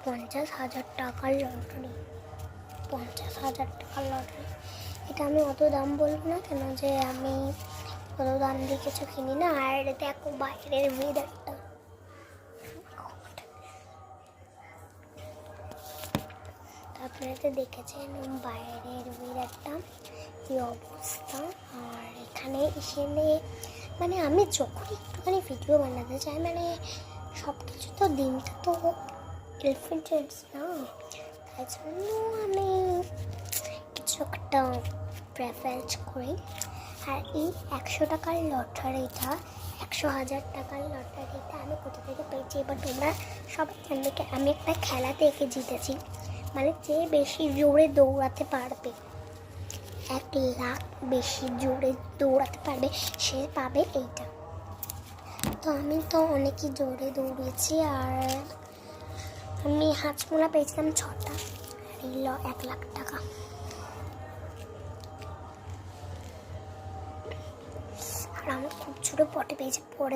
50,000 টাকার লটারি। 50,000 টাকার লটারি, এটা আমি অত দাম বলবো না কেন, যে আমি অত দাম দিয়ে কিছু কিনি না। আর দেখো বাইরের ওয়েদারটা, আপনারা তো দেখেছেন বাইরের ওয়েদারটা কি অবস্থা। আর এখানে এসে মানে আমি যখন একটুখানি ভিডিও বানাতে চাই, মানে সব কিছু তো দিনটা তো এলিফেন্টেন্স না, তাই জন্য আমি কিছু একটা প্রেফারেন্স করি। আর এই 100 টাকার লটারিটা, 100,000 টাকার লটারিটা আমি কোথা থেকে পেয়েছি এবার তোমরা সবাই জানবে। আমি একটা খেলাতে এঁকে জিতেছি, মানে যে বেশি জোরে দৌড়াতে পারবে, 1 লাখ বেশি জোরে দৌড়াতে পারবে, সে পাবে এইটা। তো আমি তো অনেকই জোরে দৌড়েছি, আর আমি হাঁচমোলা পেয়েছিলাম 6টা, আর এই 1 লাখ টাকা। আর আমার খুব ছোটো পটে পেয়েছে, পরে